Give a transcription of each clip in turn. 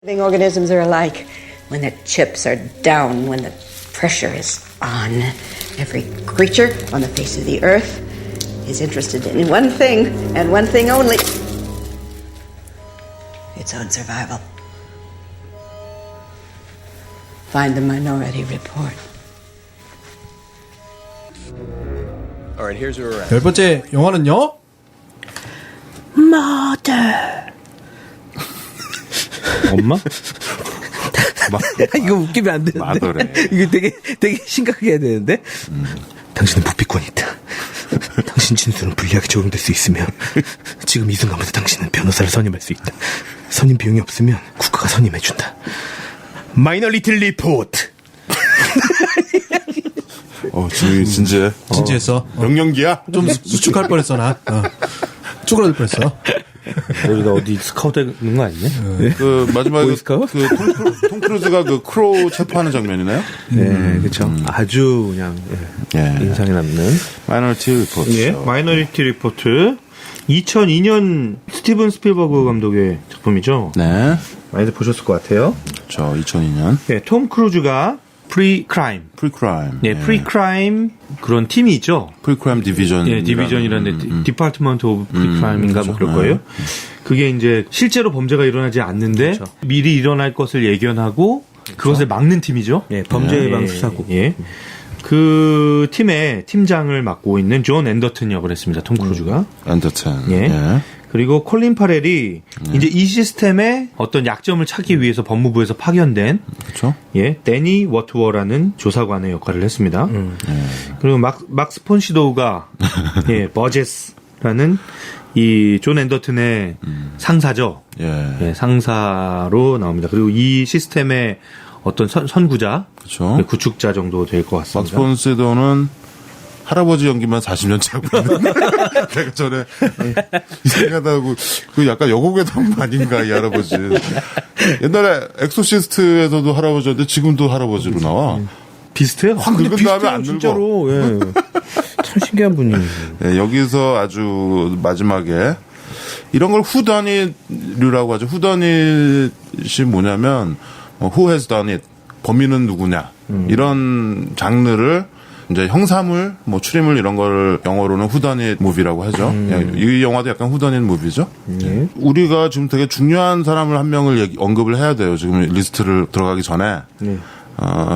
Living organisms are alike. When the chips are down, when the pressure is on, every creature on the face of the earth is interested in one thing and one thing only: its own survival. Find the Minority Report. All right, here's where we're at. 열 번째 영화는요? Mother. 엄마? 이거 웃기면 안 되는데. 마더래. 이거 되게 심각하게 해야 되는데. 당신은 부피권이 있다. 당신 진술은 불리하게 적용될 수 있으며 지금 이 순간부터 당신은 변호사를 선임할 수 있다. 선임 비용이 없으면 국가가 선임해준다. 마이너리티 리포트. 진지해. 진지했어. 명령기야? 좀 수축할 뻔했어 나. 쭈그러들 뻔했어. 우리가 어디 스카우트 하는 거 아니냐? 그 마지막에 보이스카우트? 톰 크루즈가 그 크로우 체포하는 장면이나요? 네, 그렇죠. 아주 그냥 인상에 남는 마이너리티 리포트. 예, 마이너리티 리포트. 2002년 스티븐 스필버그 감독의 작품이죠. 네. 많이들 보셨을 것 같아요. 저 2002년. 네, 톰 크루즈가 프리크라임. 프리크라임. 네, 프리크라임 그런 팀이 있죠. 프리크라임 디비전. 예, 디비전이라는 디파트먼트 오브 프리크라임인가 뭐 그럴 거예요. 그게 이제 실제로 범죄가 일어나지 않는데 그렇죠. 미리 일어날 것을 예견하고 그것을 막는 팀이죠. 네, 범죄 예방 수사국. 예. 그 팀의 팀장을 맡고 있는 존 앤더튼 역을 했습니다. 톰 크루즈가. 엔터텐. 예. 그리고 콜린 파렐이 이제 이 시스템의 어떤 약점을 찾기 위해서 법무부에서 파견된 그렇죠. 예, 데니 워트워라는 조사관의 역할을 했습니다. 그리고 막스 폰 시도우가 예, 버제스라는 이 존 앤더튼의 상사죠. 예, 상사로 나옵니다. 그리고 이 시스템의 어떤 선구자, 그렇죠. 구축자 정도 될 것 같습니다. 막스 폰 시도는 할아버지 연기만 40년 차고 있는. 내가 전에 이상하다고 그 약간 여고괴 나온 거 아닌가 이 할아버지. 옛날에 엑소시스트에서도 할아버지였는데 지금도 할아버지로 나와. 비슷해요. 확 늙은 다음에 안 늙어. 진짜로. 예. 참 신기한 분이. 네, 여기서 아주 마지막에 이런 걸 후더닛류라고 하죠. 후더닛이 뭐냐면 who has done it, 범인은 누구냐 이런 장르를 이제 형사물, 뭐 추리물 이런 걸 영어로는 후더닛 무비라고 하죠. 이 영화도 약간 후더닛 무비죠. 우리가 지금 되게 중요한 사람을 한 명을 언급을 해야 돼요. 지금 리스트를 들어가기 전에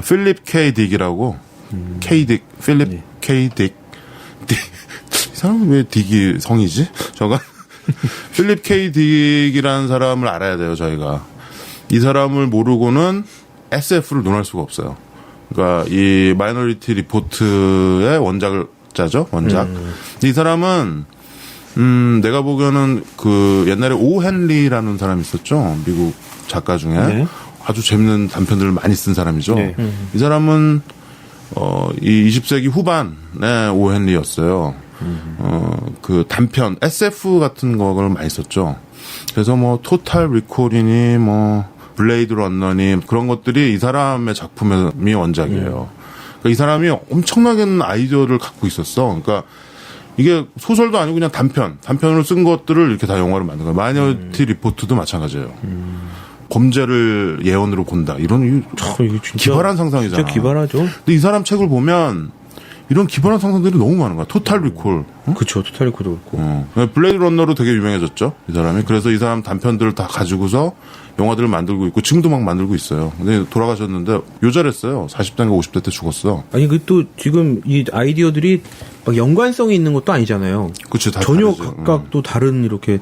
필립 K 딕이라고 K 딕, 필립 K 딕. 이 사람은 왜 딕이 성이지? 저가 필립 K 딕이라는 사람을 알아야 돼요. 저희가 이 사람을 모르고는 SF를 논할 수가 없어요. 그러니까 이 마이너리티 리포트의 원작자죠, 원작. 이 사람은 내가 보기에는 그 옛날에 오 헨리라는 사람이 있었죠, 미국 작가 중에. 네. 아주 재밌는 단편들을 많이 쓴 사람이죠. 네. 이 사람은 이 20세기 후반의 오 헨리였어요. 그 단편 SF 같은 거를 많이 썼죠. 그래서 뭐 토탈 리콜이니 뭐 블레이드 런너니 그런 것들이 이 사람의 작품의 원작이에요. 그러니까 이 사람이 엄청나게 아이디어를 갖고 있었어. 그러니까 이게 소설도 아니고 그냥 단편으로 쓴 것들을 이렇게 다 영화로 만든 거예요. 마이너리티 리포트도 마찬가지예요. 범죄를 예언으로 본다. 이런 이거 진짜 기발한 상상이잖아. 진짜 기발하죠. 근데 이 사람 책을 보면 이런 기발한 상상들이 너무 많은 거야. 토탈 리콜. 그렇죠. 토탈 리콜도 그렇고. 블레이드 런너로 되게 유명해졌죠. 이 사람이. 그래서 이 사람 단편들을 다 가지고서 영화들을 만들고 있고 지금도 막 만들고 있어요. 근데 돌아가셨는데 요절했어요. 40대인가 50대 때 죽었어. 아니 그 또 지금 이 아이디어들이 막 연관성이 있는 것도 아니잖아요. 그치, 다 전혀 다르지. 각각 또 다른 이렇게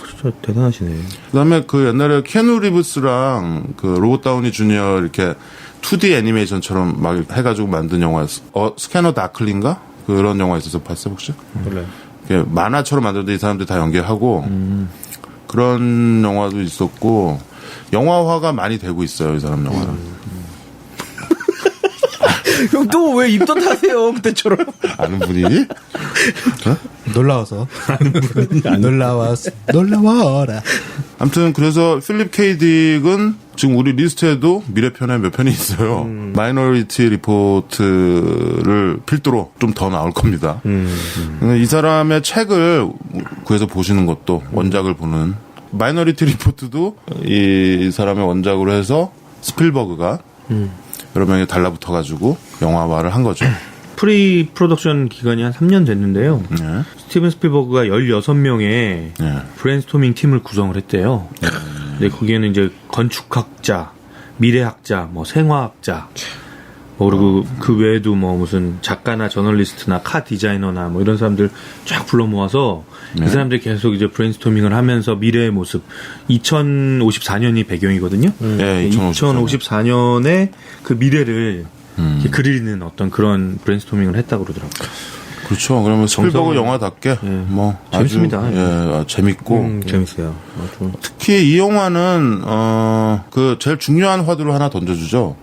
진짜 대단하시네. 그다음에 그 옛날에 케누 리브스랑 그 로봇 다우니 주니어 이렇게 2D 애니메이션처럼 막 해가지고 만든 영화 스캐너 다클린가 그런 영화 있어서 봤어요 혹시? 몰라요. 만화처럼 만드는데 이 사람들이 다 연기하고 그런 영화도 있었고 영화화가 많이 되고 있어요 이 사람 영화는. 형 또 왜 입덧 하세요 그때처럼? 아는 분이니? 놀라워서. 놀라워라. 아무튼 그래서 필립 K 딕은 지금 우리 리스트에도 미래편에 몇 편이 있어요. 마이너리티 리포트를 필두로 좀 더 나올 겁니다. 이 사람의 책을 구해서 보시는 것도 원작을 보는 마이너리티 리포트도 이 사람의 원작으로 해서 스필버그가 여러 명이 달라붙어가지고 영화화를 한 거죠. 프리 프로덕션 기간이 한 3년 됐는데요. 네. 스티븐 스필버그가 16명의 브레인스토밍 팀을 구성을 했대요. 근데 거기에는 이제 건축학자, 미래학자, 뭐 생화학자, 그리고 그 외에도 뭐 무슨 작가나 저널리스트나 카 디자이너나 뭐 이런 사람들 쫙 불러 모아서 이 사람들이 계속 이제 브레인스토밍을 하면서 미래의 모습, 2054년이 배경이거든요. 네, 2054년의 그 미래를 이렇게 그리는 어떤 그런 브레인스토밍을 했다고 그러더라고요. 그렇죠. 그러면 스필버그 영화답게 뭐 재밌습니다. 아주 재밌고 재밌어요. 특히 이 영화는 그 제일 중요한 화두를 하나 던져주죠.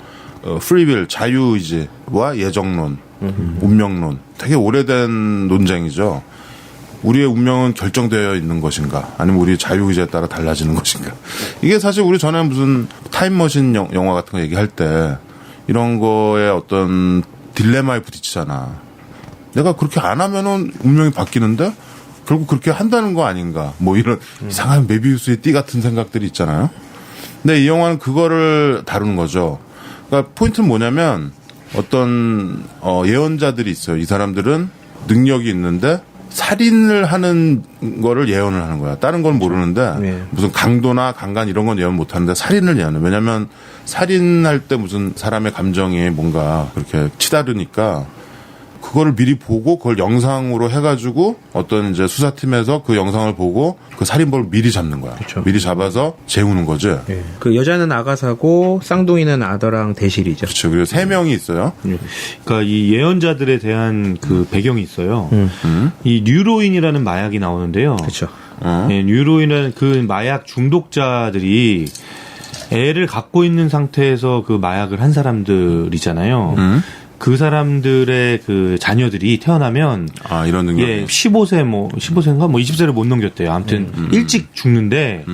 프리윌, 자유의지와 예정론, 운명론. 되게 오래된 논쟁이죠. 우리의 운명은 결정되어 있는 것인가, 아니면 우리의 자유의지에 따라 달라지는 것인가. 이게 사실 우리 전에 무슨 타임머신 영화 같은 거 얘기할 때 이런 거에 어떤 딜레마에 부딪히잖아. 내가 그렇게 안 하면은 운명이 바뀌는데 결국 그렇게 한다는 거 아닌가. 뭐 이런 이상한 메비우스의 띠 같은 생각들이 있잖아요. 근데 이 영화는 그거를 다루는 거죠. 그러니까 포인트는 뭐냐면 어떤 예언자들이 있어요. 이 사람들은 능력이 있는데 살인을 하는 거를 예언을 하는 거야. 다른 건 모르는데 무슨 강도나 강간 이런 건 예언 못 하는데 살인을 예언해. 왜냐면 살인할 때 무슨 사람의 감정이 뭔가 그렇게 치다르니까 그거를 미리 보고 그걸 영상으로 해가지고 어떤 이제 수사팀에서 그 영상을 보고 그 살인범을 미리 잡는 거야. 그쵸. 미리 잡아서 재우는 거지. 네. 그 여자는 아가사고 쌍둥이는 아더랑 대실이죠. 그렇죠. 그리고 3명이 있어요. 그러니까 이 예언자들에 대한 그 배경이 있어요. 이 뉴로인이라는 마약이 나오는데요. 그렇죠. 네, 뉴로인은 그 마약 중독자들이 애를 갖고 있는 상태에서 그 마약을 한 사람들이잖아요. 그 사람들의 그 자녀들이 태어나면 이런 능력이 15세인가 20세를 못 넘겼대요. 아무튼 일찍 죽는데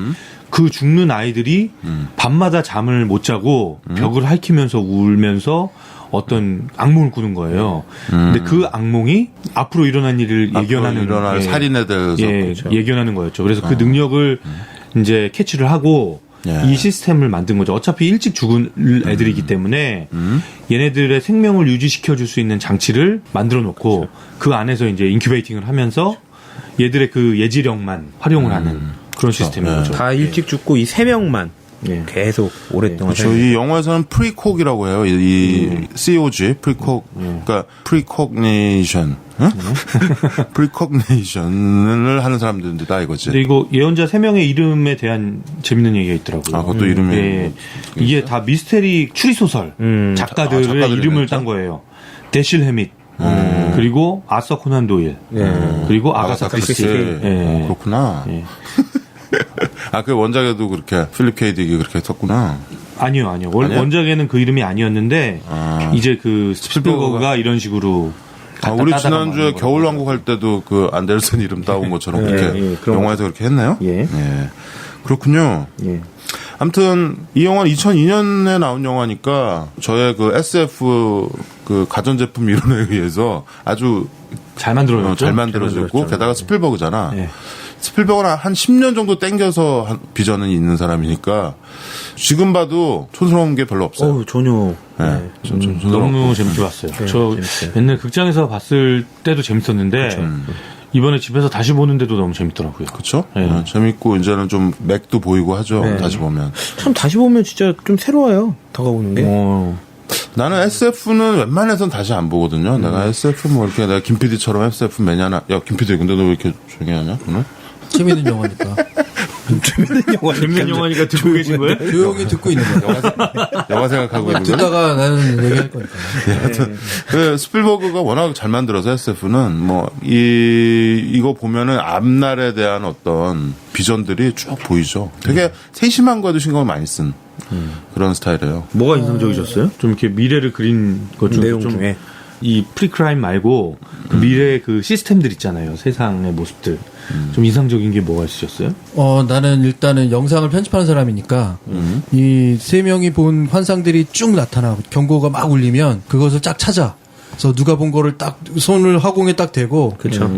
그 죽는 아이들이 밤마다 잠을 못 자고 벽을 핥히면서 울면서 어떤 악몽을 꾸는 거예요. 근데 그 악몽이 앞으로 일어난 일을 예견하는 일어날 살인에 대해서 그렇죠. 예견하는 거였죠. 그래서 그 능력을 이제 캐치를 하고 이 시스템을 만든 거죠. 어차피 일찍 죽은 애들이기 때문에 얘네들의 생명을 유지시켜줄 수 있는 장치를 만들어 놓고 그 안에서 이제 인큐베이팅을 하면서 얘들의 그 예지력만 활용을 하는 그런 시스템인 거죠. 다 일찍 죽고 이 3명만 계속 오랫동안 그렇죠. 이 영화에서는 프리콕이라고 해요. 이 COG 프리콕, 그러니까 프리코그니션, 프리코그니션을 하는 사람들인데다 이거지. 근데 이거 예언자 3명의 이름에 대한 재밌는 얘기가 있더라고요. 그것도 이름이 이게 다 미스테리 추리 소설 작가들의 이름을 딴 거예요. 데실 해밋. 그리고 아서 코난 도일. 그리고 아가사 크리스티. 그렇구나. 그 원작에도 그렇게 필립 K. 딕이 그렇게 썼구나. 아니요. 원작에는 그 이름이 아니었는데 이제 그 스필버그가 이런 식으로 우리 지난주에 겨울왕국 할 때도 그 안델슨 이름 따온 것처럼 그렇게 영화에서 그렇게 했나요? 그렇군요. 아무튼 이 영화는 2002년에 나온 영화니까 저의 그 SF 그 가전제품 이론에 의해서 아주 잘 만들어졌죠. 잘 만들어졌고 게다가 스필버그잖아. 스필버그는 한 10년 정도 땡겨서 비전은 있는 사람이니까 지금 봐도 촌스러운 게 별로 없어요. 전혀. 너무 재밌게 봤어요. 저 재밌어요. 옛날 극장에서 봤을 때도 재밌었는데 이번에 집에서 다시 보는데도 너무 재밌더라고요. 그렇죠? 재밌고 이제는 좀 맥도 보이고 하죠. 다시 보면. 참 다시 보면 진짜 좀 새로워요. 다가오는 게. 나는 SF는 웬만해선 다시 안 보거든요. 내가 SF 뭐 이렇게 내가 김 PD처럼 SF 매년 김 PD 근데 너 왜 이렇게 조용히 하냐? 오늘? 재밌는 영화니까. 재밌는 영화니까 듣고 계신 거예요? 조용히 듣고 있는 거예요. 영화 생각하고 있는 거예요? 듣다가 나는 얘기할 거니까. 하여튼 스필버그가 워낙 잘 만들어서 SF는 뭐 이거 보면은 앞날에 대한 어떤 비전들이 쭉 보이죠. 되게 세심한 거에도 신경을 많이 쓴 그런 스타일이에요. 뭐가 인상적이셨어요? 좀 이렇게 미래를 그린 것 중에 내용 좀 중에 이 프리크라임 말고 그 미래의 그 시스템들 있잖아요. 세상의 모습들. 좀 인상적인 게 뭐가 있으셨어요? 나는 일단은 영상을 편집하는 사람이니까 이 3명이 본 환상들이 쭉 나타나고 경고가 막 울리면 그것을 쫙 찾아. 그래서 누가 본 거를 딱 손을 화공에 딱 대고 그렇죠.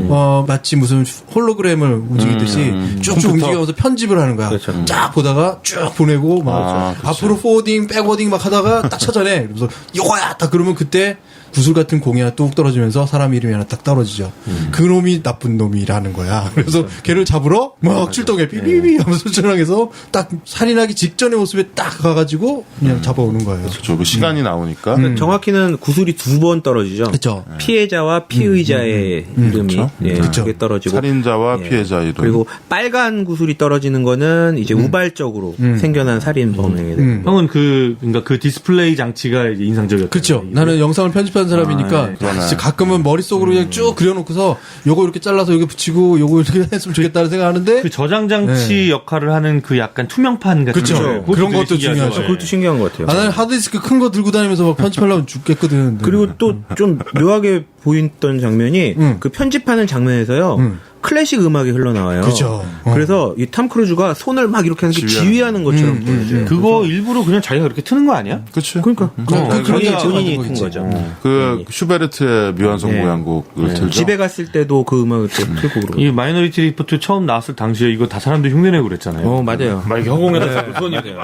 마치 무슨 홀로그램을 움직이듯이 쭉쭉 움직여서 편집을 하는 거야. 그렇죠. 쫙 보다가 쭉 보내고 막 그렇죠. 앞으로 포워딩, 백워딩 막 하다가 딱 찾아내. 그래서 이거야 딱 그러면 그때 구슬 같은 공이 하나 뚝 떨어지면서 사람 이름이 하나 딱 떨어지죠. 그 놈이 나쁜 놈이라는 거야. 그래서 걔를 잡으러 막 출동해 삐삐삐 하면서 출동해서 딱 살인하기 직전의 모습에 딱 가가지고 그냥 잡아오는 거예요. 그렇죠. 그 시간이 나오니까. 정확히는 구슬이 2번 떨어지죠. 그렇죠. 피해자와 피의자의 이름이 그렇죠. 예, 그렇죠. 네. 그게 떨어지고 살인자와 예. 피해자 이름. 그리고 빨간 구슬이 떨어지는 거는 이제 우발적으로 생겨난 살인 범행이 됩니다. 형은 그러니까 그 디스플레이 장치가 이제 인상적이었죠. 그렇죠. 나는 영상을 편집하는 사람이니까 진짜 가끔은 머릿속으로 그냥 쭉 그려놓고서 요거 이렇게 잘라서 여기 붙이고 요거 이렇게 했으면 좋겠다는 생각하는데 그 저장 장치 역할을 하는 그 약간 투명판 같은 그렇죠. 거. 그것도 그런 되게 것도 신기하죠. 중요하죠. 예. 그것도 신기한 것 같아요. 나는 하드디스크 큰 거 들고 다니면서 막 편집하려면 죽겠거든. 그리고 또 좀 묘하게 보였던 장면이 그 편집하는 장면에서요. 클래식 음악이 흘러나와요. 그죠. 그래서 이 탐 크루즈가 손을 막 이렇게 하는 게 지휘하는 것처럼 보여져요. 그거 일부러 그냥 자기가 그렇게 트는 거 아니야? 그렇죠. 그러니까 본인이 혼자 본인이 만든 튼 거겠지. 거죠. 그 슈베르트의 묘한성 네. 모양곡을 들죠. 집에 갔을 때도 그 음악을 또 틀고 그러고. 이 마이너리티 리포트 처음 나왔을 당시에 이거 다 사람들이 흉내내고 그랬잖아요. 맞아요. 막 이렇게 허공에다 잡고 손이 이렇게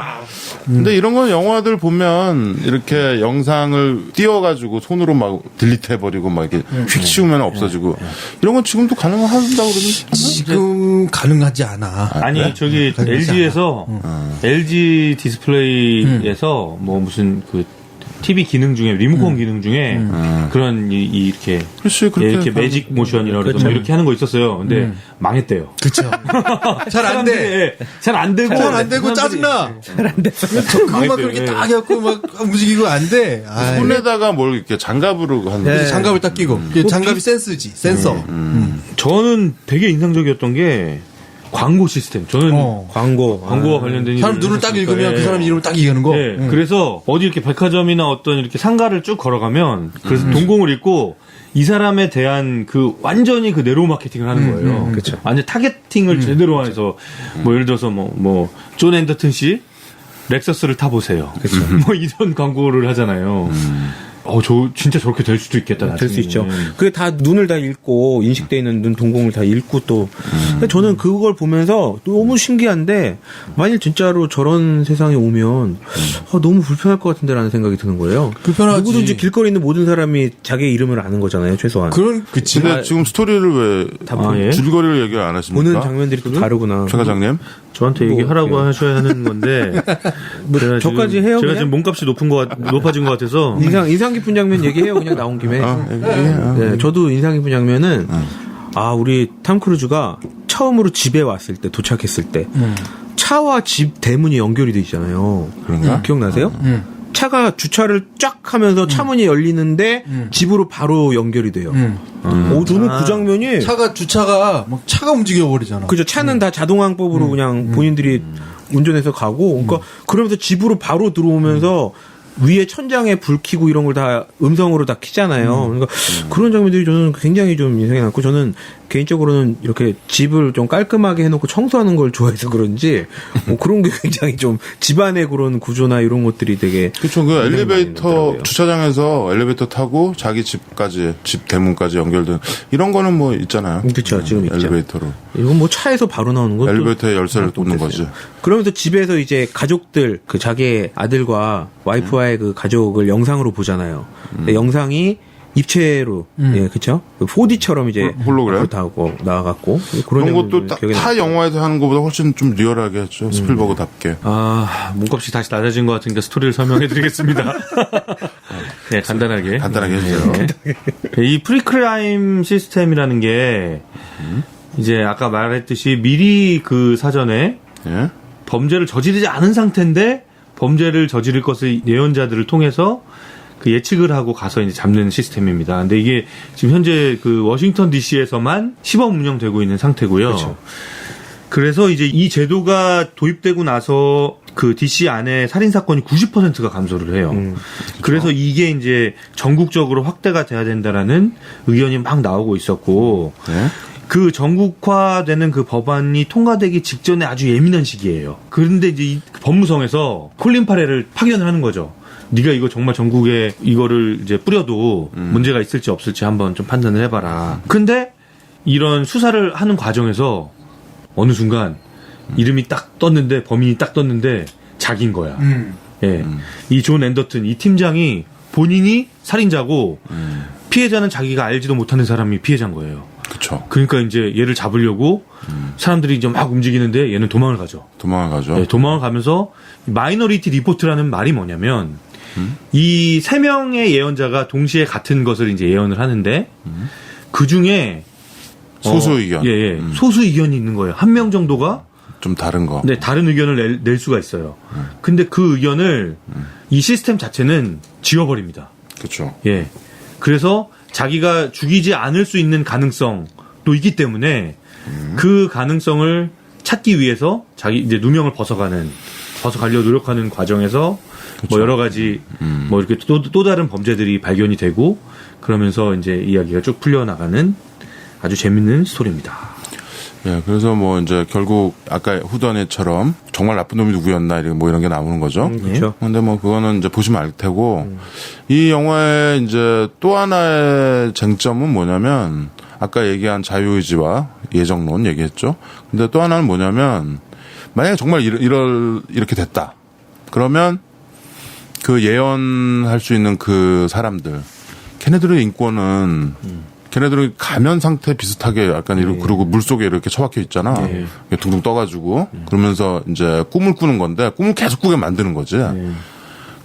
근데 이런 건 영화들 보면 이렇게 영상을 띄워가지고 손으로 막 딜리트 해버리고 막 이렇게 휙 치우면 없어지고 이런 건 지금도 가능한다고 그러면 지금 가능하지 않아. 아니 저기 가능하지 LG에서 LG 디스플레이에서 뭐 무슨 그 TV 기능 중에 리모컨 기능 중에 그런 이렇게 그렇지 그렇게 이렇게 매직 모션이라고 해서 뭐 이렇게 하는 거 있었어요. 근데 망했대요. 그쵸. 잘 안 돼. 잘 안 되고 잘 안 되고 짜증나. 잘 안 돼. 그것만 그렇게 딱 해갖고 막 움직이고 안 돼. 아이. 손에다가 뭘 이렇게 장갑으로 하는 그래서 거지. 장갑을 딱 끼고. 그게 장갑이 센스지. 센서. 저는 되게 인상적이었던 게 광고 시스템. 저는 광고와 관련된 사람 일을 눈을 딱 했었으니까, 읽으면 예. 그 사람 이름을 딱 얘기하는 거. 예, 그래서 어디 이렇게 백화점이나 어떤 이렇게 상가를 쭉 걸어가면 그래서 동공을 읽고 이 사람에 대한 그 완전히 그 네로우 마케팅을 하는 거예요. 그쵸. 완전 타겟팅을 제대로 해서 뭐 예를 들어서 뭐 존 앤더튼 씨 렉서스를 타보세요. 뭐 이런 광고를 하잖아요. 저 진짜 저렇게 될 수도 있겠다. 될 수 나중에. 있죠. 그게 다 눈을 다 읽고 인식돼 있는 눈 동공을 다 읽고 또. 근데 저는 그걸 보면서 너무 신기한데 만일 진짜로 저런 세상에 오면 너무 불편할 것 같은데라는 생각이 드는 거예요. 불편하지. 누구든지 길거리 있는 모든 사람이 자기의 이름을 아는 거잖아요, 최소한. 그치. 근데 지금 스토리를 왜 예? 줄거리를 얘기를 안 하십니까? 보는 장면들이 또 다르구나. 최 과장님? 저한테 얘기하라고 하셔야 하는 건데 제가 저까지 지금, 해요, 제가 그냥? 지금 몸값이 높아진 것 같아서 인상 깊은 장면 얘기해요, 그냥 나온 김에. 네, 저도 인상 깊은 장면은 우리 탐 크루즈가 처음으로 집에 왔을 때 도착했을 때 차와 집 대문이 연결이 돼 있잖아요. 그런가? 기억나세요? 차가 주차를 쫙 하면서 차문이 열리는데 집으로 바로 연결이 돼요. 저는 그 장면이 주차가 막 차가 움직여 버리잖아. 그죠. 차는 다 자동항법으로 그냥 본인들이 운전해서 가고, 그러니까 그러면서 집으로 바로 들어오면서 위에 천장에 불 켜고 이런 걸 다 음성으로 다 켜잖아요. 그러니까 그런 장면들이 저는 굉장히 좀 인상이 남고, 저는 개인적으로는 이렇게 집을 좀 깔끔하게 해놓고 청소하는 걸 좋아해서 그런지 뭐 그런 게 굉장히 좀 집안의 그런 구조나 이런 것들이 되게 그렇죠. 그 많이 엘리베이터 있더라고요. 주차장에서 엘리베이터 타고 자기 집까지 집 대문까지 연결된 이런 거는 뭐 있잖아요. 그렇죠. 지금 있죠. 엘리베이터로 이건 뭐 차에서 바로 나오는 것도 엘리베이터에 열쇠를 꽂는 거지. 그러면서 집에서 이제 가족들, 그 자기 아들과 와이프와의 그 가족을 영상으로 보잖아요. 근데 영상이 입체로, 예, 그쵸? 4D처럼 이제. 홀로그램? 다 하고, 나와갖고. 그런 것도 장면이 기억에 다 남아요. 영화에서 하는 것보다 훨씬 좀 리얼하게 했죠. 스필버그답게. 몸값이 다시 낮아진 것 같으니까 스토리를 설명해드리겠습니다. 네, 간단하게. 간단하게 해주세요. 이 프리크라임 시스템이라는 게 이제 아까 말했듯이 미리 그 사전에 예? 범죄를 저지르지 않은 상태인데 범죄를 저지를 것을 예언자들을 통해서 그 예측을 하고 가서 이제 잡는 시스템입니다. 근데 이게 지금 현재 그 워싱턴 DC에서만 시범 운영되고 있는 상태고요. 그렇죠. 그래서 이제 이 제도가 도입되고 나서 그 DC 안에 살인 사건이 90%가 감소를 해요. 그래서 이게 이제 전국적으로 확대가 돼야 된다라는 의견이 막 나오고 있었고, 네? 그 전국화되는 그 법안이 통과되기 직전에 아주 예민한 시기예요. 그런데 이제 이 법무성에서 콜린 파렐을 파견을 하는 거죠. 네가 이거 정말 전국에 이거를 이제 뿌려도 문제가 있을지 없을지 한번 좀 판단을 해봐라. 근데 이런 수사를 하는 과정에서 어느 순간 이름이 딱 떴는데 범인이 딱 떴는데 자기인 거야. 예, 이 존 앤더튼 이 팀장이 본인이 살인자고 피해자는 자기가 알지도 못하는 사람이 피해자인 거예요. 그쵸. 그러니까 이제 얘를 잡으려고 사람들이 이제 막 움직이는데 얘는 도망을 가죠. 도망을 가죠. 네, 도망을 가면서 마이너리티 리포트라는 말이 뭐냐면 이 세 명의 예언자가 동시에 같은 것을 이제 예언을 하는데 그 중에 소수 의견. 예, 소수 의견이 있는 거예요. 한 명 정도가 좀 다른 거. 네, 다른 의견을 낼 수가 있어요. 근데 그 의견을 이 시스템 자체는 지워버립니다. 그렇죠. 예. 그래서 자기가 죽이지 않을 수 있는 가능성도 있기 때문에 그 가능성을 찾기 위해서 자기 이제 누명을 벗어가려 노력하는 과정에서 뭐 여러 가지 뭐 이렇게 또 다른 범죄들이 발견이 되고 그러면서 이제 이야기가 쭉 풀려나가는 아주 재밌는 스토리입니다. 예, 그래서 뭐 이제 결국 아까 후드언잇처럼 정말 나쁜 놈이 누구였나 뭐 이런 게 나오는 거죠. 그렇죠. 근데 뭐 그거는 이제 보시면 알 테고 이 영화의 이제 또 하나의 쟁점은 뭐냐면 아까 얘기한 자유의지와 예정론 얘기했죠. 근데 또 하나는 뭐냐면 만약에 정말 이렇게 됐다. 그러면 그 예언할 수 있는 그 사람들 걔네들의 인권은 걔네들은 가면 상태 비슷하게 약간 이렇게 그리고 물속에 이렇게 처박혀 있잖아. 둥둥 떠가지고 그러면서 이제 꿈을 꾸는 건데 꿈을 계속 꾸게 만드는 거지.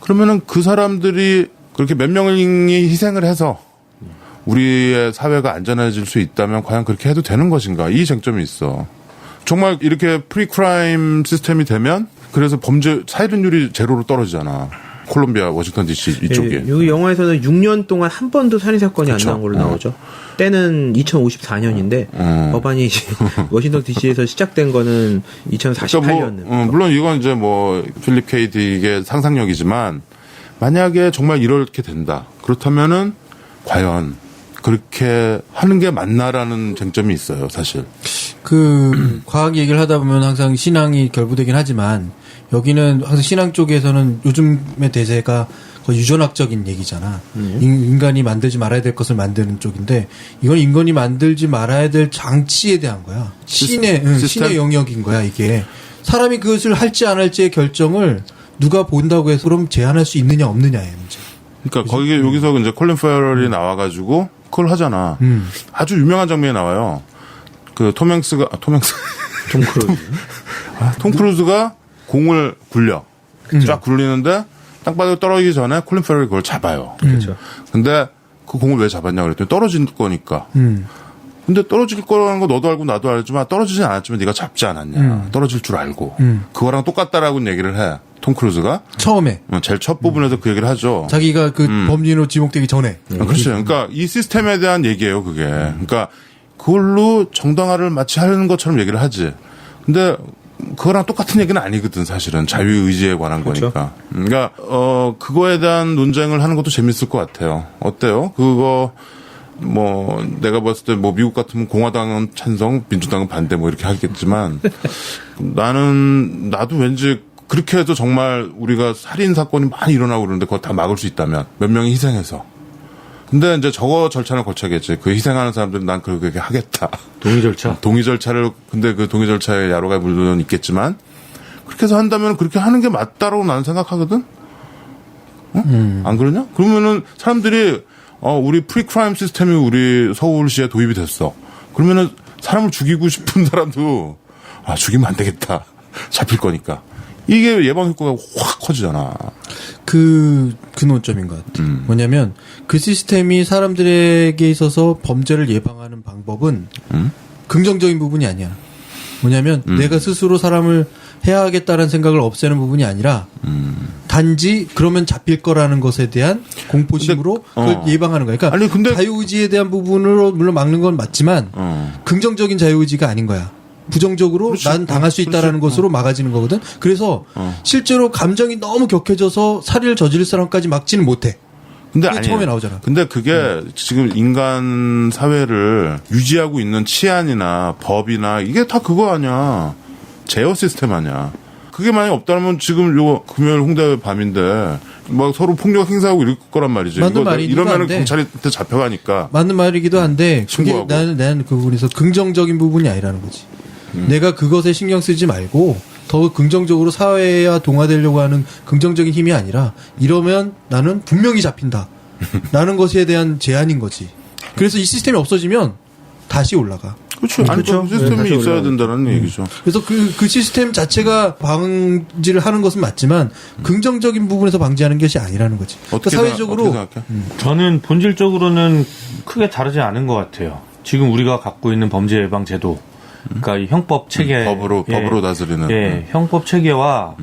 그러면은 그 사람들이 그렇게 몇 명이 희생을 해서 우리의 사회가 안전해질 수 있다면 과연 그렇게 해도 되는 것인가? 이 쟁점이 있어. 정말 이렇게 프리크라임 시스템이 되면 그래서 범죄 사회율이 제로로 떨어지잖아. 콜롬비아, 워싱턴 DC 이쪽에. 네, 여기 영화에서는 6년 동안 한 번도 살인사건이 안 나온 걸로 나오죠. 때는 2054년인데 법안이 이제 워싱턴 DC에서 시작된 거는 2048년. 그러니까 물론 이건 이제 뭐 필립 K. 딕의 상상력이지만 만약에 정말 이렇게 된다. 그렇다면은 과연 그렇게 하는 게 맞나라는 쟁점이 있어요, 사실. 그 과학 얘기를 하다 보면 항상 신앙이 결부되긴 하지만 여기는 항상 신앙 쪽에서는 요즘의 대세가 거의 유전학적인 얘기잖아. 인간이 만들지 말아야 될 것을 만드는 쪽인데 이건 인간이 만들지 말아야 될 장치에 대한 거야. 신의 영역인 거야, 이게. 사람이 그것을 할지 안 할지의 결정을 누가 본다고 해서 그럼 제한할 수 있느냐 없느냐의 문제. 그러니까 거기에 여기서 이제 콜린 페럴이 나와가지고 그걸 하잖아. 아주 유명한 장면이 나와요. 그 톰 크루즈가 공을 굴려. 쫙 굴리는데 땅바닥에 떨어지기 전에 콜린 페럴이 그걸 잡아요. 그렇죠. 근데 그 공을 왜 잡았냐 그랬더니 떨어질 거니까. 근데 떨어질 거라는 거 너도 알고 나도 알지만 떨어지진 않았지만 네가 잡지 않았냐. 떨어질 줄 알고. 그거랑 똑같다라고 얘기를 해. 톰 크루즈가. 처음에. 제일 첫 부분에서 그 얘기를 하죠. 자기가 그 범인으로 지목되기 전에. 그렇죠. 그러니까 이 시스템에 대한 얘기예요, 그게. 그러니까 그걸로 정당화를 마치 하려는 것처럼 얘기를 하지. 근데 그거랑 똑같은 얘기는 아니거든, 사실은. 자유의지에 관한 그렇죠. 거니까. 그러니까, 그거에 대한 논쟁을 하는 것도 재밌을 것 같아요. 어때요? 그거, 뭐, 내가 봤을 때 뭐, 미국 같으면 공화당은 찬성, 민주당은 반대 뭐 이렇게 하겠지만, 나도 왠지 그렇게 해도 정말 우리가 살인사건이 많이 일어나고 그러는데 그거 다 막을 수 있다면, 몇 명이 희생해서. 근데 이제 저거 절차를 거쳐야겠지. 그 희생하는 사람들은 난 그렇게 하겠다. 동의 절차. 동의 절차를, 근데 그 동의 절차에 야로가 물론 있겠지만, 그렇게 해서 한다면 그렇게 하는 게 맞다라고 나는 생각하거든? 안 그러냐? 그러면은 사람들이, 우리 프리크라임 시스템이 우리 서울시에 도입이 됐어. 그러면은 사람을 죽이고 싶은 사람도, 죽이면 안 되겠다. 잡힐 거니까. 이게 예방 효과가 확 커지잖아. 그 논점인 것 같아. 뭐냐면 그 시스템이 사람들에게 있어서 범죄를 예방하는 방법은 긍정적인 부분이 아니야. 뭐냐면 내가 스스로 사람을 해야 하겠다는 생각을 없애는 부분이 아니라 단지 그러면 잡힐 거라는 것에 대한 공포심으로 그걸 예방하는 거야. 그러니까 아니, 근데 자유의지에 대한 부분으로 물론 막는 건 맞지만 긍정적인 자유의지가 아닌 거야. 부정적으로 그렇지. 난 당할 수 있다라는 것으로 막아지는 거거든. 그래서 실제로 감정이 너무 격해져서 살인을 저지를 사람까지 막지는 못해. 근데 그게 처음에 나오잖아. 근데 그게 지금 인간 사회를 유지하고 있는 치안이나 법이나 이게 다 그거 아니야. 제어 시스템 아니야. 그게 만약 없다면 지금 요 금요일 홍대 밤인데 막 서로 폭력 행사하고 이럴 거란 말이죠. 맞는 말이기도 이러면은 한데. 경찰한테 잡혀가니까. 맞는 말이기도 한데 그게 신고하고. 나는 그 부분에서 긍정적인 부분이 아니라는 거지. 내가 그것에 신경 쓰지 말고 더 긍정적으로 사회와 동화되려고 하는 긍정적인 힘이 아니라 이러면 나는 분명히 잡힌다. 라는 것에 대한 제한인 거지. 그래서 이 시스템이 없어지면 다시 올라가. 그렇죠. 아니, 그렇죠. 그 시스템이 다시 있어야 올라가죠. 된다는 얘기죠. 그래서 그 시스템 자체가 방지를 하는 것은 맞지만 긍정적인 부분에서 방지하는 것이 아니라는 거지. 그러니까 사회적으로 어떻게 생각해? 저는 본질적으로는 크게 다르지 않은 것 같아요. 지금 우리가 갖고 있는 범죄 예방 제도, 그러니까 이 형법 체계, 법으로 다스리는. 예, 형법 체계와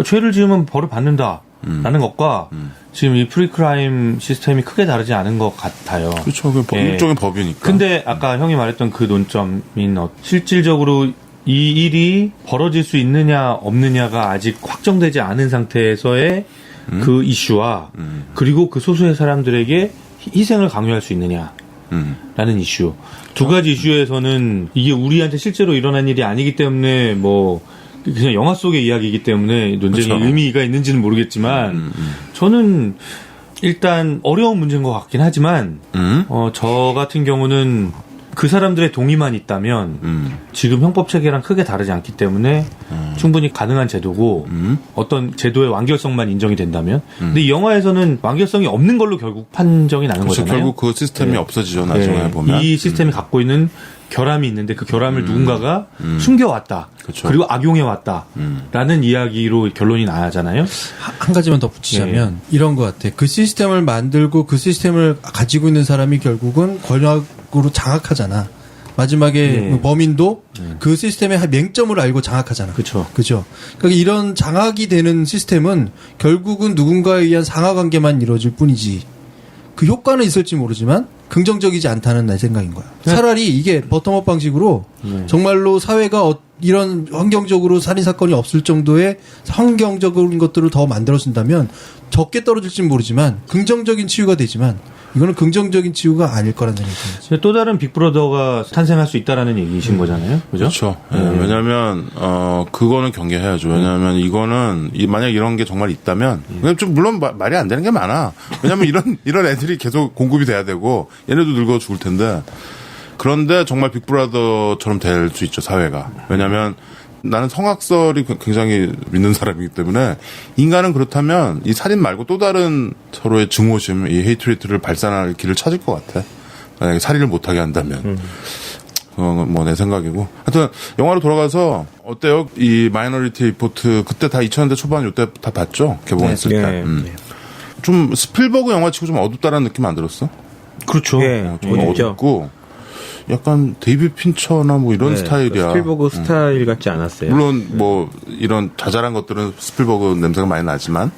죄를 지으면 벌을 받는다라는 것과 지금 이 프리크라임 시스템이 크게 다르지 않은 것 같아요. 그렇죠. 그 예. 일종의 법이니까. 근데 아까 형이 말했던 그 논점인 실질적으로 이 일이 벌어질 수 있느냐 없느냐가 아직 확정되지 않은 상태에서의 그 이슈와 그리고 그 소수의 사람들에게 희생을 강요할 수 있느냐라는 이슈. 두 가지 이슈에서는 이게 우리한테 실제로 일어난 일이 아니기 때문에 뭐 그냥 영화 속의 이야기이기 때문에 논쟁의 그렇죠. 의미가 있는지는 모르겠지만 저는 일단 어려운 문제인 것 같긴 하지만 저 같은 경우는 그 사람들의 동의만 있다면 지금 형법 체계랑 크게 다르지 않기 때문에 충분히 가능한 제도고 어떤 제도의 완결성만 인정이 된다면 근데 이 영화에서는 완결성이 없는 걸로 결국 판정이 나는 그렇죠. 거잖아요. 결국 그 시스템이 네. 없어지죠. 나중에 네. 보면. 이 시스템이 갖고 있는 결함이 있는데 그 결함을 누군가가 숨겨왔다. 그렇죠. 그리고 악용해왔다라는 이야기로 결론이 나잖아요. 한 가지만 덧붙이자면 이런 것 같아. 그 시스템을 만들고 그 시스템을 가지고 있는 사람이 결국은 권력으로 장악하잖아. 마지막에 네. 범인도 그 시스템의 맹점을 알고 장악하잖아. 그쵸. 그죠. 그러니까 이런 장악이 되는 시스템은 결국은 누군가에 의한 상하관계만 이루어질 뿐이지. 그 효과는 있을지 모르지만 긍정적이지 않다는 내 생각인 거야. 차라리 이게 버텀업 방식으로 정말로 사회가 이런 환경적으로 살인 사건이 없을 정도의 환경적인 것들을 더 만들어준다면 적게 떨어질지는 모르지만 긍정적인 치유가 되지만 이거는 긍정적인 치유가 아닐 거라는 생각이 또 다른 빅브러더가 탄생할 수 있다라는 얘기이신 거잖아요. 그죠? 그렇죠. 예, 왜냐하면 그거는 경계해야죠. 왜냐하면 이거는 만약 이런 게 정말 있다면 좀 물론 말이 안 되는 게 많아. 왜냐하면 이런 애들이 계속 공급이 돼야 되고 얘네도 늙어 죽을 텐데 그런데 정말 빅브라더처럼 될 수 있죠 사회가. 왜냐하면 나는 성악설이 굉장히 믿는 사람이기 때문에 인간은 그렇다면 이 살인 말고 또 다른 서로의 증오심, 이 헤이트리트를 발산할 길을 찾을 것 같아. 만약에 살인을 못하게 한다면. 그건 뭐 내 생각이고. 하여튼 영화로 돌아가서 어때요? 이 마이너리티 리포트 그때 다 2000년대 초반 요때 다 봤죠? 개봉했을 때. 네. 좀 스필버그 영화치고 좀 어둡다라는 느낌 안 들었어? 그렇죠. 예, 좀 어둡죠. 어둡고 약간 데이비드 핀처나 뭐 이런 네, 스타일이야. 스필버그 스타일 같지 않았어요. 물론 뭐 이런 자잘한 것들은 스필버그 냄새가 많이 나지만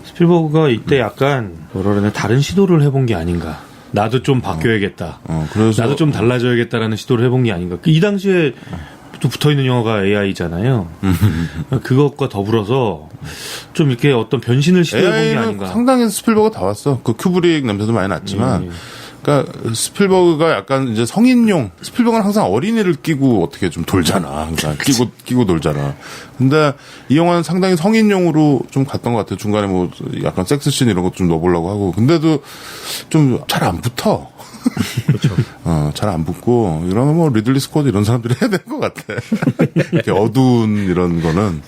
스필버그가 이때 약간 뭐라 그러나 다른 시도를 해본 게 아닌가. 나도 좀 바뀌어야겠다. 그래서 나도 좀 달라져야겠다라는 시도를 해본 게 아닌가. 이 당시에 또 붙어있는 영화가 AI잖아요. 그것과 더불어서 좀 이렇게 어떤 변신을 시도해본 게 AI는 아닌가. 상당히 스필버그 다 왔어. 그 큐브릭 냄새도 많이 났지만. 그러니까 스필버그가 약간 이제 성인용. 스필버그는 항상 어린이를 끼고 어떻게 좀 돌잖아. 그러니까 끼고 돌잖아. 근데 이 영화는 상당히 성인용으로 좀 갔던 것 같아요. 중간에 뭐 약간 섹스씬 이런 것도 좀 넣어보려고 하고. 근데도 좀 잘 안 붙어. 그렇죠. 잘 안 붙고 이런 뭐 리들리 스콧 이런 사람들이 해야 될 것 같아. 이렇게 어두운 이런 거는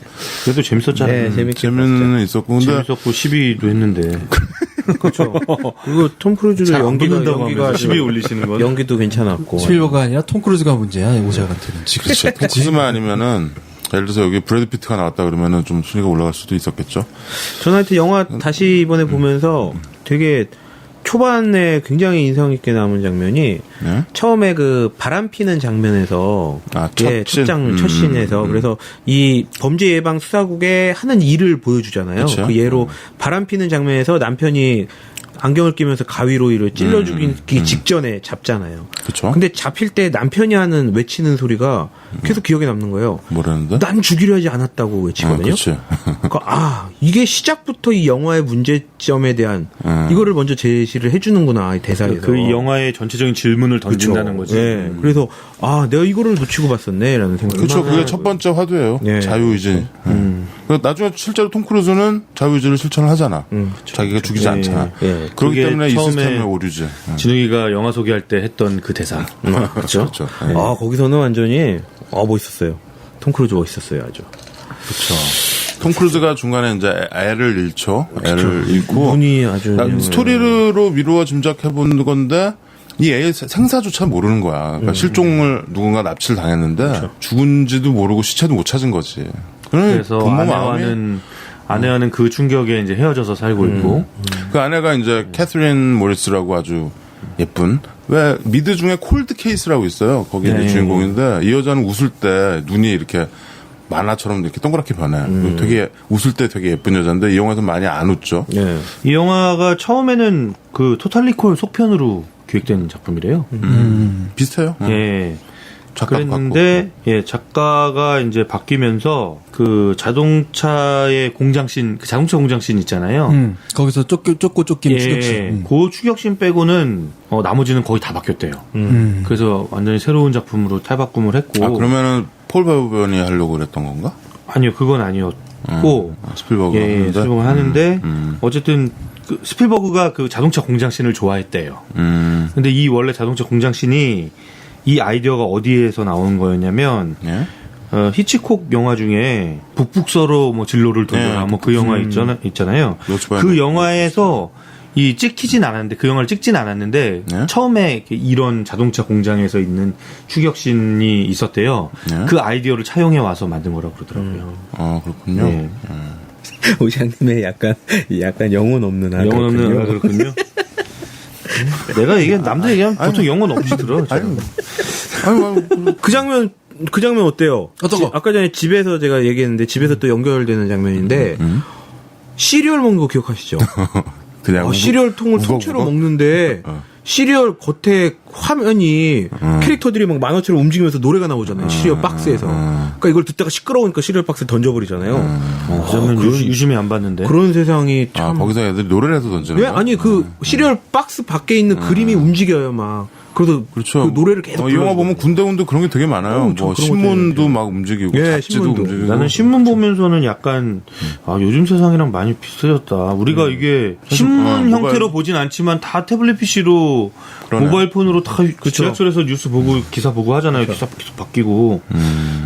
그래도 재밌었잖아요. 네, 재밌게 재미는 있었고 근데 재밌었고 12위도 했는데. 그렇죠. 그리고 톰 크루즈도 잘안 연기가 붙는다고 12위 올리시는 건. 연기도 괜찮았고. 스필버가 아니라 톰 크루즈가 문제야. 오사한테는. 그렇죠. 그즈만 아니면은 예를 들어서 여기 브래드 피트가 나왔다 그러면은 좀 순위가 올라갈 수도 있었겠죠. 저는 하여튼 영화 다시 이번에 보면서 되게 초반에 굉장히 인상 깊게 남은 장면이 네? 처음에 그 바람 피는 장면에서 첫 씬? 첫 씬에서 그래서 이 범죄 예방 수사국에 하는 일을 보여주잖아요. 그쵸? 그 예로 바람 피는 장면에서 남편이 안경을 끼면서 가위로 이를 찔러 죽이기 직전에 잡잖아요. 그쵸. 근데 잡힐 때 남편이 하는 외치는 소리가 계속 기억에 남는 거예요. 뭐라는데? 난 죽이려 하지 않았다고 외치거든요. 그렇지. 그러니까 이게 시작부터 이 영화의 문제점에 대한 이거를 먼저 제시를 해주는구나, 이 대사에서. 그 영화의 전체적인 질문을 던진다는 거지. 네. 그래서 내가 이거를 놓치고 봤었네라는 생각이. 그렇죠. 그게 첫 번째 화두예요. 네. 자유의지. 나중에 실제로 톰 크루즈는 자유의지를 실천을 하잖아. 자기가 죽이지 않잖아. 예. 그렇기 그게 때문에 이 처음에 시스템의 오류지. 진욱이가 영화 소개할 때 했던 그 대사. 그렇죠. 그렇죠. 거기서는 완전히 멋있었어요. 톰 크루즈 멋있었어요, 아주. 그렇죠. 톰 크루즈가 중간에 이제 애를 잃죠. 애를 잃고 눈이 아주 스토리로 미루어 짐작해 본 건데 이 애의 생사조차 모르는 거야. 그러니까 실종을 누군가 납치를 당했는데 죽은지도 모르고 시체도 못 찾은 거지. 그래서 부모 마음이 아내와는 그 충격에 이제 헤어져서 살고 있고 그 아내가 이제 캐서린 모리스라고 아주 예쁜 왜 미드 중에 콜드 케이스라고 있어요. 거기 이제 주인공인데 이 여자는 웃을 때 눈이 이렇게 만화처럼 이렇게 동그랗게 변해. 되게 웃을 때 되게 예쁜 여자인데 이 영화에서 많이 안 웃죠. 이 영화가 처음에는 그 토탈리콜 속편으로 기획된 작품이래요. 비슷해요. 예. 작가도 그랬는데 작가가 이제 바뀌면서 그 자동차의 공장씬, 그 자동차 공장씬 있잖아요. 거기서 쫓고 쫓기는 추격신. 그 추격씬 빼고는 나머지는 거의 다 바뀌었대요. 그래서 완전히 새로운 작품으로 탈바꿈을 했고. 그러면은 폴 베오벤이 하려고 그랬던 건가? 아니요, 그건 아니었고. 스필버그가 하는데. 스필버그가 하는데 어쨌든 그 스필버그가 그 자동차 공장씬을 좋아했대요. 근데 이 원래 자동차 공장씬이 이 아이디어가 어디에서 나온 거였냐면 히치콕 영화 중에 북북서로 뭐 진로를 돌려라 뭐 그 영화 있잖아요. 그 영화에서 이 찍히진 않았는데 그 영화를 찍진 않았는데 처음에 이런 자동차 공장에서 있는 추격신이 있었대요. 그 아이디어를 차용해 와서 만든 거라고 그러더라고요. 그렇군요. 네. 오장님의 약간 영혼 없는 영혼 없는 그렇군요. 내가 남들 얘기하면 보통 영혼 없이 들어. 그 장면 어때요? 어떤 거? 아까 전에 집에서 제가 얘기했는데 집에서 또 연결되는 장면인데 시리얼 먹는 거 기억하시죠? 그냥 시리얼 통을 통째로 먹는데 시리얼 겉에 화면이 캐릭터들이 막 만화처럼 움직이면서 노래가 나오잖아요. 시리얼 박스에서. 그러니까 이걸 듣다가 시끄러우니까 시리얼 박스를 던져버리잖아요. 저는 유심히 안 봤는데. 그런 세상이 참. 거기서 애들이 노래를 해서 던지는 거야? 아니 그 시리얼 박스 밖에 있는 그림이 움직여요 막. 그래서 그렇죠. 그 노래를 계속 이 영화 보면 군데군데 그런 게 되게 많아요. 뭐 신문도 막 움직이고 잡지도 신문도. 움직이고. 나는 신문 보면서는 약간 요즘 세상이랑 많이 비슷해졌다. 우리가 이게 신문 형태로 보진 않지만 다 태블릿 PC로 모바일 폰으로 다 지하철에서 뉴스 보고 기사 보고 하잖아요. 기사 계속 바뀌고.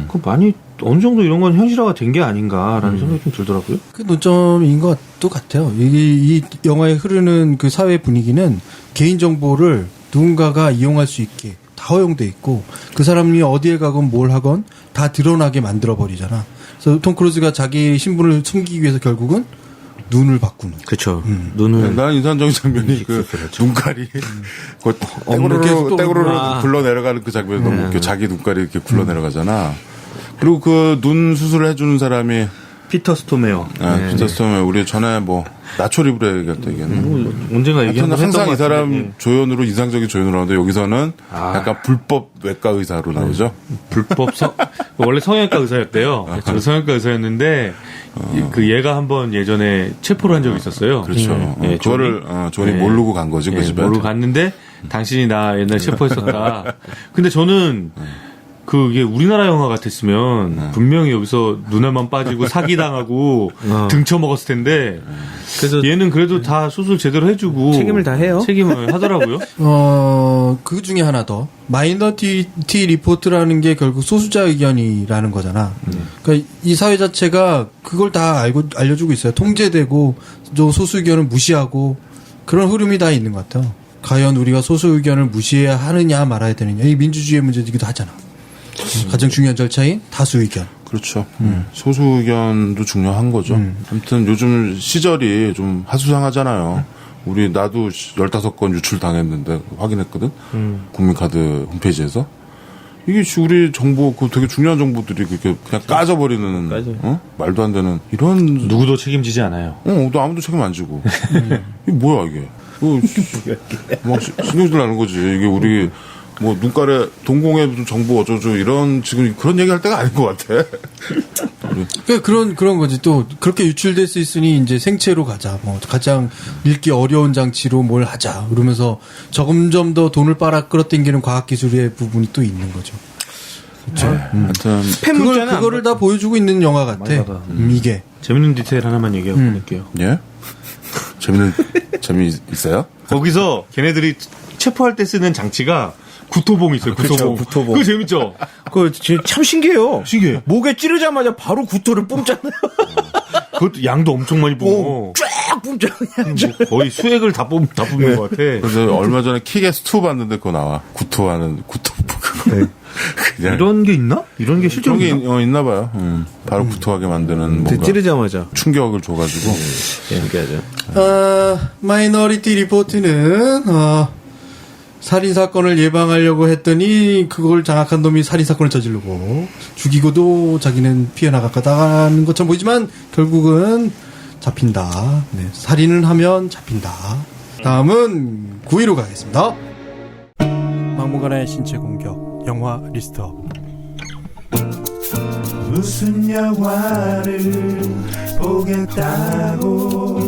그 많이 어느 정도 이런 건 현실화가 된 게 아닌가라는 생각이 좀 들더라고요. 그 논점인 것도 같아요. 이 영화에 흐르는 그 사회 분위기는 개인 정보를 누군가가 이용할 수 있게 다 허용돼 있고 그 사람이 어디에 가건 뭘 하건 다 드러나게 만들어 버리잖아. 그래서 톰 크루즈가 자기 신분을 숨기기 위해서 결국은 눈을 바꾸는. 그렇죠. 눈을. 나는 인상적인 장면이 그 눈깔이 떼구르르 굴러 내려가는 그 장면이 너무 웃겨. 자기 눈깔이 이렇게 굴러 내려가잖아. 그리고 그 눈 수술을 해주는 사람이 피터 스토메어. 피터 스토메어. 우리 전에 뭐 나초리브레 얘기했다 얘기했나? 언젠가 얘기한 항상 이 사람 조연으로 인상적인 조연으로 나오는데 여기서는 약간 불법 외과 의사로 나오죠. 원래 성형외과 의사였대요. 저도 성형외과 의사였는데 그 얘가 한번 예전에 체포를 한 적이 있었어요. 그렇죠. 그거를 존이 모르고 간 거지 그 집에. 모르고 갔는데 당신이 나 옛날에 체포했었다. 근데 저는 그게 우리나라 영화 같았으면 분명히 여기서 눈에만 빠지고 사기당하고 등쳐먹었을 텐데 그래서 얘는 그래도 다 수술 제대로 해주고 책임을 다 해요. 책임을 하더라고요. 그 중에 하나 더 마이너리티 리포트라는 게 결국 소수자 의견이라는 거잖아. 그러니까 이 사회 자체가 그걸 다 알려주고 있어요. 통제되고 또 소수 의견을 무시하고 그런 흐름이 다 있는 것 같아요. 과연 우리가 소수 의견을 무시해야 하느냐 말아야 되느냐 이 민주주의의 문제이기도 하잖아. 가장 중요한 절차인 다수 의견. 그렇죠. 소수 의견도 중요한 거죠. 아무튼 요즘 시절이 좀 하수상하잖아요. 나도 15건 유출당했는데 확인했거든. 국민카드 홈페이지에서. 이게 우리 정보, 그 되게 중요한 정보들이 그렇게 그냥 까져버리는, 말도 안 되는 이런. 누구도 책임지지 않아요. 또 아무도 책임 안 지고. 이게 뭐야 이게. 막 신경질 나는 거지. 이게 우리 뭐 눈가래 동공의 정보 어쩌죠 이런 지금 그런 얘기할 때가 아닌 것 같아. 그러니까 그런 거지. 또 그렇게 유출될 수 있으니 이제 생체로 가자. 뭐 가장 읽기 어려운 장치로 뭘 하자. 그러면서 점점 더 돈을 빨아 끌어당기는 과학 기술의 부분이 또 있는 거죠. 그렇죠. 하여튼 그거를 다 보여주고 있는 영화 같아. 이게 재밌는 디테일 하나만 얘기하고 끝낼게요. 예? 재미 있어요? 거기서 걔네들이 체포할 때 쓰는 장치가 구토봉이 있어요. 구토봉. 그렇죠, 구토봉. 그거 재밌죠? 그거 참 신기해요. 신기해. 목에 찌르자마자 바로 구토를 뿜잖아요. 그것도 양도 엄청 많이 뿜고. 쫙 뿜잖아요. 뭐 거의 수액을 다 뿜는 것 같아. 그래서 얼마 전에 킥에스2 봤는데 그거 나와. 구토하는 구토. 그냥 이런 게 있나? 이런 게 실제로 그런 게 있나? 있나 봐요. 바로 구토하게 만드는 뭔가 찌르자마자 충격을 줘가지고. 신기하죠. 마이너리티 리포트는 살인사건을 예방하려고 했더니 그걸 장악한 놈이 살인사건을 저지르고 죽이고도 자기는 피해나가는 것처럼 보이지만 결국은 잡힌다. 네, 살인을 하면 잡힌다. 다음은 9위로 가겠습니다. 막무가내 신체 공격 영화 리스트업. 무슨 영화를 보겠다고